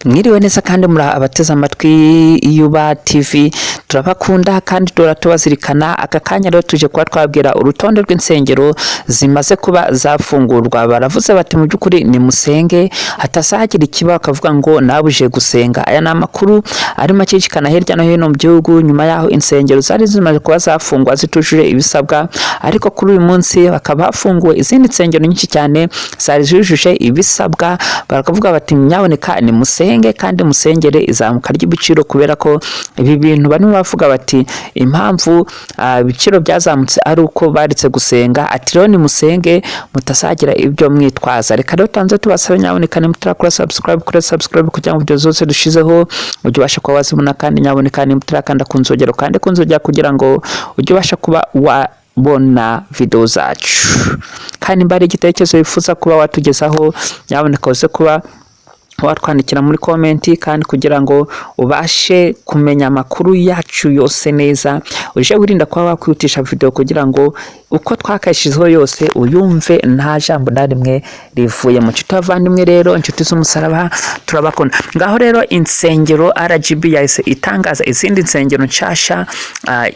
Mwiriwe neza kandi muri abateze amatwi Yuba TV, turabakunda kandi turatubazirikana. Aka kanya rero tuje kuba twabwira urutonde rw'insengero zimaze kuba zafungurwa. Baravuze bati mu by'ukuri ni musenge hatazagira ikiba bakavuga ngo nabuje gusenga. Aya ni amakuru ari makikana hirya no hino mu gihugu, nyuma yaho insengero zari zimaze kuba zafungwa zitujuje ibisabwa, ariko kuri uyu munsi bakaba hafunguwe izindi nsengero nyinshi cyane zari zujuje ibisabwa. Bakavuga bati nyaboneka ni musenge kandi musengere izamuka ry'ibiciro, kubera ko ibi bintu barimo bavuga bati impamvu ibiciro byazamutse ari uko baritse gusenga. Ati rero ni musenge mutasagira ibyo mwitwaza. Reka rero tanze tubasabe nyaboneka nimutarakora subscribe kugira ngo video zose dushizeho ujye ubasha kuba wazibona, kandi nyaboneka nimutarakanda kunzogero kandi kunzogera kugira ngo ujye ubasha kuba wabona video zacu. Kandi mbari igitekerezo wifuza kuba watugezaho, nyaboneka uze kuba watwandikira muri komenti, kandi kugira ngo ubashe kumenya amakuru yacu yose neza, uje wirinda kuba wakwihutisha video kugira ngo uko twakashizeho yose uyumve nta jambo na rimwe rivuye mu nshuti abavandimwe. Rero inshuti z'umusaraba turabakunda. Ngaho rero insengero RGB yahise itangaza izindi nsengero nshasha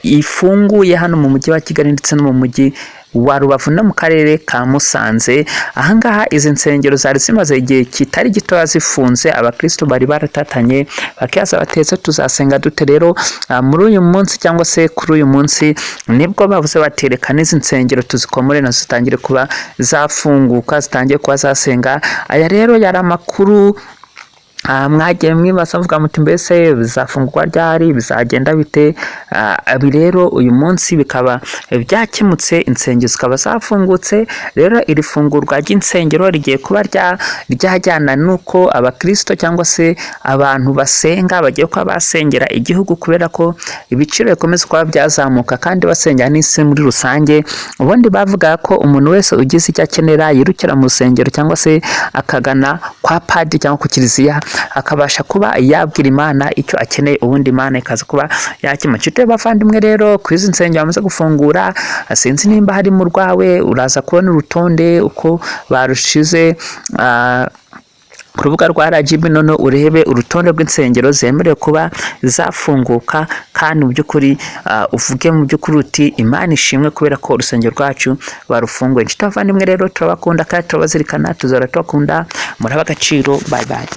ifunguye hano mu mujyi wa Kigali ndetse no mu mujyi wa Rubavu no mu karere ka Musanze. Ahangaha izi nsengero zari zimaze igihe kitari gitoya zifunze, abakristo bari baratatanye bakiyaza batetse tuzasenga dute. Rero muri uyu munsi cyangwa se kuri uyu munsi nibwo bavuze baterekana izi nsengero tuzikomore nazo zitangire kuba zafunguka, zitangiye kuba zasenga. Aya rero yari amakuru mwagiye mwibaza mvuga muti mbese bizafungurwa ryari, bizagenda bite? Abi rero uyu munsi bikaba byakemutse, insengero zikaba zafungutse. Rero iri fungurwa ry'insengero rigiye kuba ryajyana nuko abakristo cyangwa se abantu basenga bagiye kuba basengera igihugu, kubera ko ibiciro bikomeza kuba byazamuka kandi basengera n'isi muri rusange. Ubundi bavuga ko umuntu wese ugize icyo akenera yirukira mu rusengero cyangwa se akagana kwa padiri cyangwa ku kiliziya, akabasha kuba yabwira Imana icyo akeneye, ubundi Imana ikaza kuba yakima. Nshuti y'abavandimwe rero ku izi nsengero bamaze gufungura, sinzi nimba hari mu rwawe, uraza kubona urutonde uko barushize ku rubuga rwa RGB, none urebe urutonde rw'insengero zemerewe kuba zafunguka, kandi mu by'ukuri uvuge mu by'ukuri uti Imana ishimwe kubera ko urusengero rwacu barufunguye. Nshuti y'abavandimwe rero turabakunda kandi turabazirikana, tuzora tubakunda, muri ab'agaciro. Bye bye.